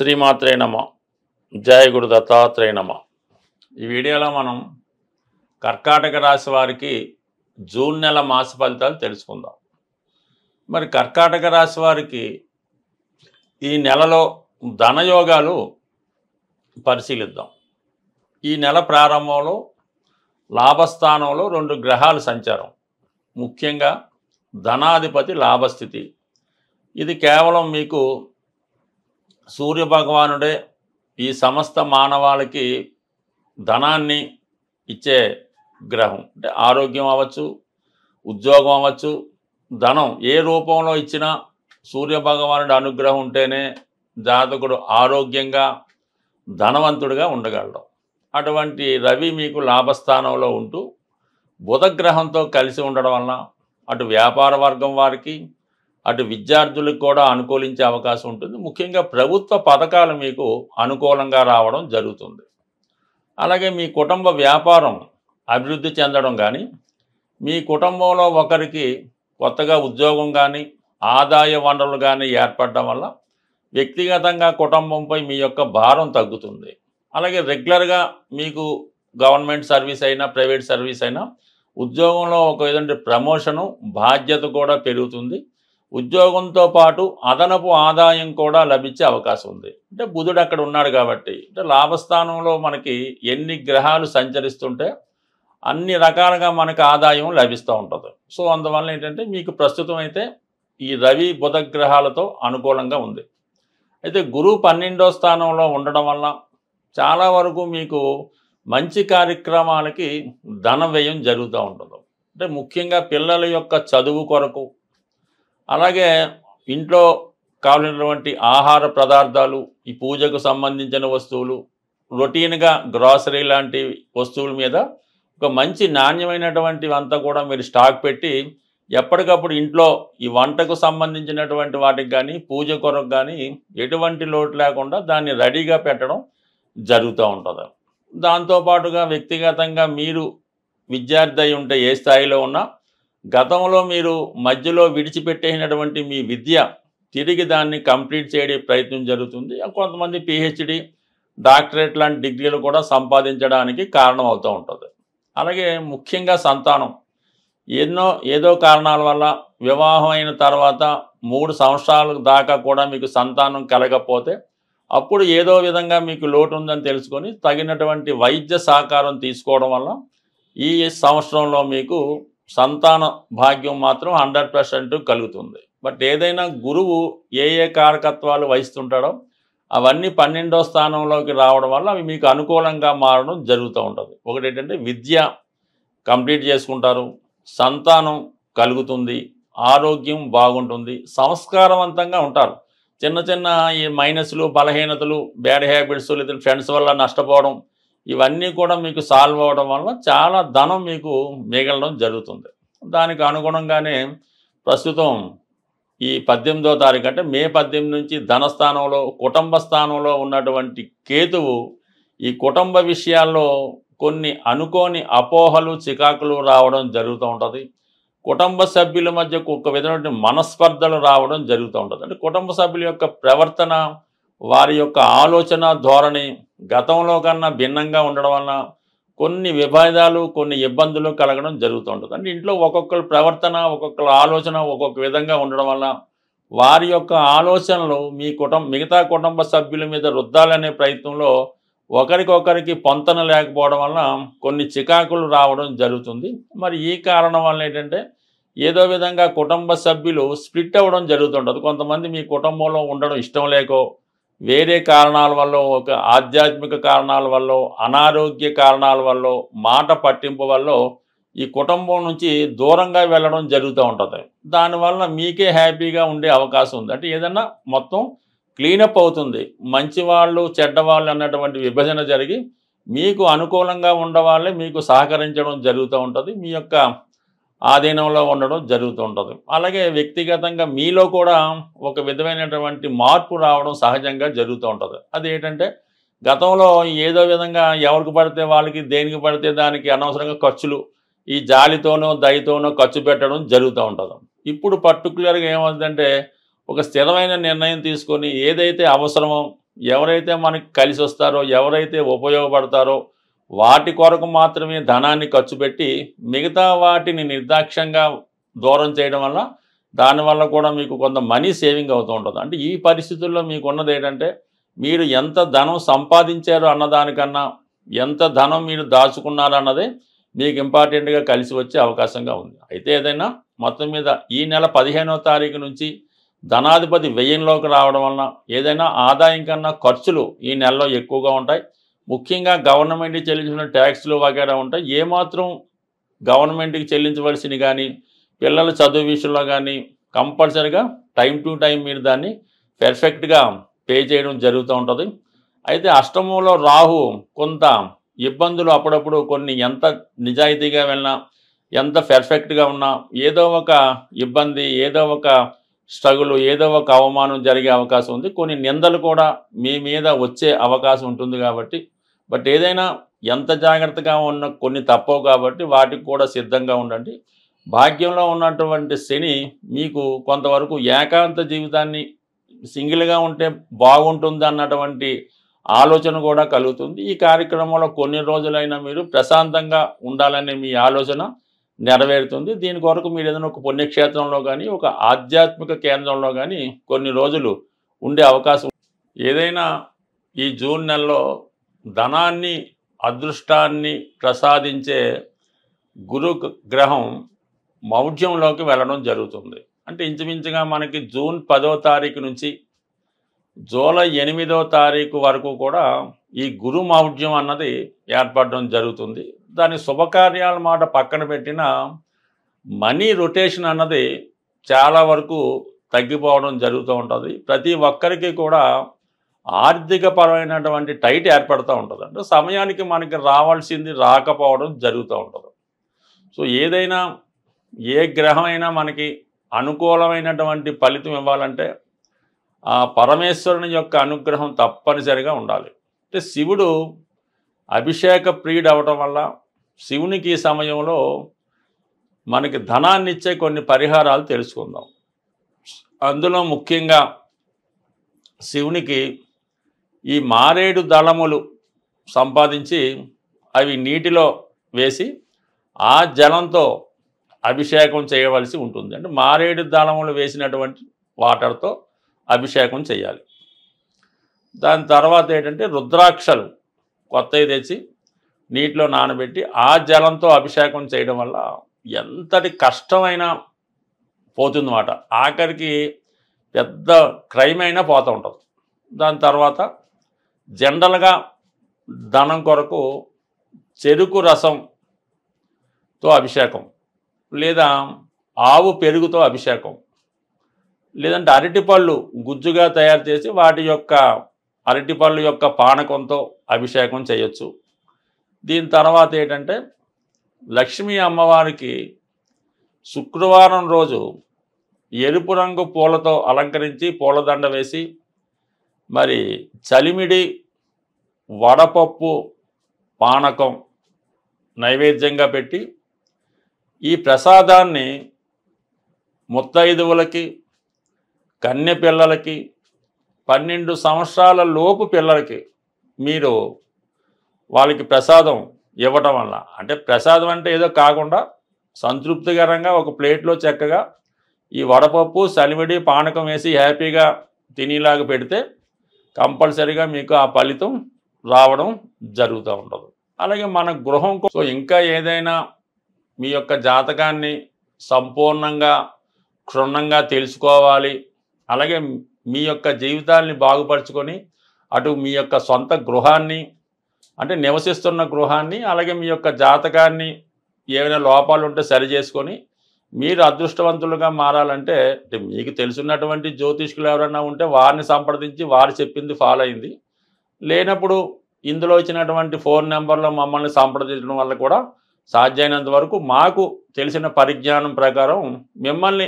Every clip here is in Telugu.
శ్రీమాత్రే నమ. జయ గురు దత్తాత్రేయ నమ. ఈ వీడియోలో మనం కర్కాటక రాశి వారికి జూన్ నెల మాస ఫలితాలు తెలుసుకుందాం. మరి కర్కాటక రాశి వారికి ఈ నెలలో ధనయోగాలు పరిశీలిద్దాం. ఈ నెల ప్రారంభంలో లాభస్థానంలో 2 గ్రహాల సంచారం, ముఖ్యంగా ధనాధిపతి లాభస్థితి. ఇది కేవలం మీకు సూర్యభగవానుడే ఈ సమస్త మానవాళికి ధనాన్ని ఇచ్చే గ్రహం. అంటే ఆరోగ్యం అవ్వచ్చు, ఉద్యోగం అవ్వచ్చు, ధనం ఏ రూపంలో ఇచ్చినా సూర్యభగవానుడి అనుగ్రహం ఉంటేనే జాతకుడు ఆరోగ్యంగా ధనవంతుడిగా ఉండగలడు. అటువంటి రవి మీకు లాభస్థానంలో ఉంటూ బుధగ్రహంతో కలిసి ఉండడం వలన అటు వ్యాపార వర్గం వారికి అటు విద్యార్థులకు కూడా అనుకూలించే అవకాశం ఉంటుంది. ముఖ్యంగా ప్రభుత్వ పథకాలు మీకు అనుకూలంగా రావడం జరుగుతుంది. అలాగే మీ కుటుంబ వ్యాపారం అభివృద్ధి చెందడం కానీ, మీ కుటుంబంలో ఒకరికి కొత్తగా ఉద్యోగం కానీ ఆదాయ వనరులు కానీ ఏర్పడడం వల్ల వ్యక్తిగతంగా కుటుంబంపై మీ యొక్క భారం తగ్గుతుంది. అలాగే రెగ్యులర్గా మీకు గవర్నమెంట్ సర్వీస్ అయినా ప్రైవేట్ సర్వీస్ అయినా ఉద్యోగంలో ఒక విధంగా ప్రమోషను బాధ్యత కూడా పెరుగుతుంది. ఉద్యోగంతో పాటు అదనపు ఆదాయం కూడా లభించే అవకాశం ఉంది. అంటే బుధుడు అక్కడ ఉన్నాడు కాబట్టి, అంటే లాభస్థానంలో మనకి ఎన్ని గ్రహాలు సంచరిస్తుంటే అన్ని రకాలుగా మనకు ఆదాయం లభిస్తూ ఉంటుంది. సో అందువల్ల ఏంటంటే మీకు ప్రస్తుతం అయితే ఈ రవి బుధ గ్రహాలతో అనుకూలంగా ఉంది. అయితే గురువు 12వ స్థానంలో ఉండడం వల్ల చాలా వరకు మీకు మంచి కార్యక్రమాలకి ధన వ్యయం జరుగుతూ ఉంటుంది. అంటే ముఖ్యంగా పిల్లల యొక్క చదువు కొరకు, అలాగే ఇంట్లో కావాల్సినటువంటి ఆహార పదార్థాలు, ఈ పూజకు సంబంధించిన వస్తువులు, రొటీన్గా గ్రాసరీ లాంటి వస్తువుల మీద ఒక మంచి నాణ్యమైనటువంటివి అంతా కూడా మీరు స్టాక్ పెట్టి ఎప్పటికప్పుడు ఇంట్లో ఈ వంటకు సంబంధించినటువంటి వాటికి కానీ పూజ కొరకు కానీ ఎటువంటి లోటు లేకుండా దాన్ని రెడీగా పెట్టడం జరుగుతూ ఉంటుంది. దాంతోపాటుగా వ్యక్తిగతంగా మీరు విద్యార్థి అయి ఉంటే ఏ స్థాయిలో ఉన్నా గతంలో మీరు మధ్యలో విడిచిపెట్టేసినటువంటి మీ విద్య తిరిగి దాన్ని కంప్లీట్ చేయడే ప్రయత్నం జరుగుతుంది. కొంతమంది పిహెచ్డి, డాక్టరేట్ లాంటి డిగ్రీలు కూడా సంపాదించడానికి కారణం అవుతూ ఉంటుంది. అలాగే ముఖ్యంగా సంతానం ఏదో కారణాల వల్ల వివాహం అయిన తర్వాత 3 సంవత్సరాల దాకా కూడా మీకు సంతానం కలగకపోతే అప్పుడు ఏదో విధంగా మీకు లోటు ఉందని తెలుసుకొని తగినటువంటి వైద్య సహకారం తీసుకోవడం వల్ల ఈ సంవత్సరంలో మీకు సంతాన భాగ్యం మాత్రం 100% కలుగుతుంది. బట్ ఏదైనా గురువు ఏ కారకత్వాలు వహిస్తుంటాడో అవన్నీ 12వ స్థానంలోకి రావడం వల్ల అవి మీకు అనుకూలంగా మారడం జరుగుతూ ఉంటుంది. ఒకటి ఏంటంటే విద్య కంప్లీట్ చేసుకుంటారు, సంతానం కలుగుతుంది, ఆరోగ్యం బాగుంటుంది, సంస్కారవంతంగా ఉంటారు. చిన్న చిన్న ఈ మైనస్లు, బలహీనతలు, బ్యాడ్ హ్యాబిట్స్ లేదా ఫ్రెండ్స్ వల్ల నష్టపోవడం ఇవన్నీ కూడా మీకు సాల్వ్ అవ్వడం వల్ల చాలా ధనం మీకు మిగలడం జరుగుతుంది. దానికి అనుగుణంగానే ప్రస్తుతం ఈ 18వ తారీఖు అంటే మే 18 నుంచి ధనస్థానంలో కుటుంబ స్థానంలో ఉన్నటువంటి కేతువు ఈ కుటుంబ విషయాల్లో కొన్ని అనుకోని అపోహలు, చికాకులు రావడం జరుగుతూ ఉంటుంది. కుటుంబ సభ్యుల మధ్య ఒక విధమైన మనస్పర్ధలు రావడం జరుగుతూ ఉంటుంది. అంటే కుటుంబ సభ్యుల యొక్క ప్రవర్తన, వారి యొక్క ఆలోచన ధోరణి గతంలో కన్నా భిన్నంగా ఉండడం వలన కొన్ని విభేదాలు, కొన్ని ఇబ్బందులు కలగడం జరుగుతూ ఉంటుంది. అంటే ఇంట్లో ఒక్కొక్కరి ప్రవర్తన, ఒక్కొక్కరి ఆలోచన ఒక్కొక్క విధంగా ఉండడం వల్ల వారి యొక్క ఆలోచనలు మిగతా కుటుంబ సభ్యుల మీద రుద్దాలనే ప్రయత్నంలో ఒకరికొకరికి పొంతన లేకపోవడం వలన కొన్ని చికాకులు రావడం జరుగుతుంది. మరి ఈ కారణం వల్ల ఏంటంటే ఏదో విధంగా కుటుంబ సభ్యులు స్ప్లిట్ అవ్వడం జరుగుతుంటుంది. కొంతమంది మీ కుటుంబంలో ఉండడం ఇష్టం లేకో, వేరే కారణాల వల్ల, ఒక ఆధ్యాత్మిక కారణాల వల్ల, అనారోగ్య కారణాల వల్ల, మాట పట్టింపు వల్ల ఈ కుటుంబం నుంచి దూరంగా వెళ్ళడం జరుగుతూ ఉంటుంది. దానివల్ల మీకే హ్యాపీగా ఉండే అవకాశం ఉంది. అంటే ఏదన్నా మొత్తం క్లీనప్ అవుతుంది. మంచివాళ్ళు చెడ్డవాళ్ళు అన్నటువంటి విభజన జరిగి మీకు అనుకూలంగా ఉండవాళ్ళే మీకు సహకరించడం జరుగుతూ ఉంటుంది. మీ యొక్క ఆధీనంలో ఉండడం జరుగుతూ ఉంటుంది. అలాగే వ్యక్తిగతంగా మీలో కూడా ఒక విధమైనటువంటి మార్పు రావడం సహజంగా జరుగుతూ ఉంటుంది. అది ఏంటంటే గతంలో ఏదో విధంగా ఎవరికి పడితే వాళ్ళకి, దేనికి పడితే దానికి అనవసరంగా ఖర్చులు, ఈ జాలితోనో దయతోనో ఖర్చు పెట్టడం జరుగుతూ ఉంటుంది. ఇప్పుడు పర్టికులర్గా ఏమవుతుందంటే ఒక స్థిరమైన నిర్ణయం తీసుకొని ఏదైతే అవసరమో ఎవరైతే మనకి కలిసి వస్తారో, ఎవరైతే ఉపయోగపడతారో వాటి కొరకు మాత్రమే ధనాన్ని ఖర్చు పెట్టి మిగతా వాటిని నిర్దాక్ష్యంగా దూరం చేయడం వల్ల దానివల్ల కూడా మీకు కొంత మనీ సేవింగ్ అవుతూ ఉంటుంది. అంటే ఈ పరిస్థితుల్లో మీకు ఉన్నది ఏంటంటే మీరు ఎంత ధనం సంపాదించారు అన్నదానికన్నా ఎంత ధనం మీరు దాచుకున్నారు అన్నదే మీకు ఇంపార్టెంట్గా కలిసి వచ్చే అవకాశంగా ఉంది. అయితే ఏదైనా మొత్తం మీద ఈ నెల 15వ తారీఖు నుంచి ధనాధిపతి వ్యయంలోకి రావడం వలన ఏదైనా ఆదాయం కన్నా ఖర్చులు ఈ నెలలో ఎక్కువగా ఉంటాయి. ముఖ్యంగా గవర్నమెంట్కి చెల్లించిన ట్యాక్స్లు వగైరా ఉంటాయి. ఏమాత్రం గవర్నమెంట్కి చెల్లించవలసినవి కానీ పిల్లల చదువు విషయంలో కానీ కంపల్సరీగా టైం టు టైం మీరు దాన్ని పెర్ఫెక్ట్గా పే చేయడం జరుగుతూ ఉంటుంది. అయితే అష్టమంలో రాహు కొంత ఇబ్బందులు అప్పుడప్పుడు కొన్ని ఎంత నిజాయితీగా వెళ్ళినా ఎంత పెర్ఫెక్ట్గా ఉన్నా ఏదో ఒక ఇబ్బంది, ఏదో ఒక స్ట్రగుల్, ఏదో ఒక అవమానం జరిగే అవకాశం ఉంది. కొన్ని నిందలు కూడా మీ మీద వచ్చే అవకాశం ఉంటుంది కాబట్టి బట్ ఏదైనా ఎంత జాగ్రత్తగా ఉన్న కొన్ని తప్పవు కాబట్టి వాటికి కూడా సిద్ధంగా ఉండండి. భాగ్యంలో ఉన్నటువంటి శని మీకు కొంతవరకు ఏకాంత జీవితాన్ని సింగిల్గా ఉంటే బాగుంటుంది అన్నటువంటి ఆలోచన కూడా కలుగుతుంది. ఈ కార్యక్రమంలో కొన్ని రోజులైనా మీరు ప్రశాంతంగా ఉండాలనే మీ ఆలోచన నెరవేరుతుంది. దీని కొరకు మీరు ఏదైనా ఒక పుణ్యక్షేత్రంలో కానీ ఒక ఆధ్యాత్మిక కేంద్రంలో కానీ కొన్ని రోజులు ఉండే అవకాశం. ఏదైనా ఈ జూన్ నెలలో ధనాన్ని అదృష్టాన్ని ప్రసాదించే గురు గ్రహం మౌఢ్యంలోకి వెళ్ళడం జరుగుతుంది. అంటే ఇంచుమించుగా మనకి జూన్ 10వ తారీఖు నుంచి జూలై 8వ తారీఖు వరకు కూడా ఈ గురు మౌఢ్యం అన్నది ఏర్పడడం జరుగుతుంది. దాని శుభకార్యాల మాట పక్కన పెట్టిన మనీ రొటేషన్ అన్నది చాలా వరకు తగ్గిపోవడం జరుగుతూ ఉంటుంది. ప్రతి ఒక్కరికి కూడా ఆర్థిక పరమైనటువంటి టైట్ ఏర్పడుతూ ఉంటుంది. అంటే సమయానికి మనకి రావాల్సింది రాకపోవడం జరుగుతూ ఉంటుంది. సో ఏదైనా ఏ గ్రహం అయినా మనకి అనుకూలమైనటువంటి ఫలితం ఇవ్వాలంటే ఆ పరమేశ్వరుని యొక్క అనుగ్రహం తప్పనిసరిగా ఉండాలి. అంటే శివుడు అభిషేక ప్రియుడు అవటం వల్ల శివునికి ఈ సమయంలో మనకి ధనాన్ని ఇచ్చే కొన్ని పరిహారాలు తెలుసుకుందాం. అందులో ముఖ్యంగా శివునికి ఈ మారేడు దళములు సంపాదించి అవి నీటిలో వేసి ఆ జలంతో అభిషేకం చేయవలసి ఉంటుంది. అంటే మారేడు దళములు వేసినటువంటి వాటర్తో అభిషేకం చేయాలి. దాని తర్వాత ఏంటంటే రుద్రాక్షలు కొత్తవి తెచ్చి నీటిలో నానబెట్టి ఆ జలంతో అభిషేకం చేయడం వల్ల ఎంతటి కష్టమైనా పోతుందన్నమాట. ఆఖరికి పెద్ద క్రైమ్ అయినా పోతూ ఉంటుంది. దాని తర్వాత జనరల్గా ధనం కొరకు చెరుకు రసంతో అభిషేకం, లేదా ఆవు పెరుగుతో అభిషేకం, లేదంటే అరటిపళ్ళు గుజ్జుగా తయారు చేసి వాటి యొక్క అరటిపళ్ళు యొక్క పానకంతో అభిషేకం చేయొచ్చు. దీని తర్వాత ఏంటంటే లక్ష్మీ అమ్మవారికి శుక్రవారం రోజు ఎరుపు రంగు పూలతో అలంకరించి పూలదండ వేసి మరి చలిమిడి వడపప్పు పానకం నైవేద్యంగా పెట్టి ఈ ప్రసాదాన్ని ముత్తైదువులకి, కన్య పిల్లలకి, 12 సంవత్సరాల లోపు పిల్లలకి మీరు వాళ్ళకి ప్రసాదం ఇవ్వటం వల్ల, అంటే ప్రసాదం అంటే ఏదో కాకుండా సంతృప్తికరంగా ఒక ప్లేట్లో చక్కగా ఈ వడపప్పు చలిమిడి పానకం వేసి హ్యాపీగా తినేలాగా పెడితే కంపల్సరీగా మీకు ఆ ఫలితం రావడం జరుగుతూ ఉంటుంది. అలాగే మన గృహం కోసం ఇంకా ఏదైనా మీ యొక్క జాతకాన్ని సంపూర్ణంగా క్షుణ్ణంగా తెలుసుకోవాలి, అలాగే మీ యొక్క జీవితాన్ని బాగుపరుచుకొని అటు మీ యొక్క సొంత గృహాన్ని అంటే నివసిస్తున్న గృహాన్ని అలాగే మీ యొక్క జాతకాన్ని ఏమైనా లోపాలు ఉంటే సరి చేసుకొని మీరు అదృష్టవంతులుగా మారాలంటే మీకు తెలుసున్నటువంటి జ్యోతిష్కులు ఎవరైనా ఉంటే వారిని సంప్రదించి వారు చెప్పింది ఫాలో అయింది. లేనప్పుడు ఇందులో ఇచ్చినటువంటి ఫోన్ నెంబర్లో మమ్మల్ని సంప్రదించడం వల్ల కూడా సాధ్యమైనంత వరకు మాకు తెలిసిన పరిజ్ఞానం ప్రకారం మిమ్మల్ని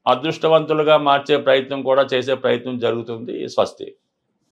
అదృష్టవంతులుగా మార్చే ప్రయత్నం కూడా చేసే ప్రయత్నం జరుగుతుంది. స్వస్తి.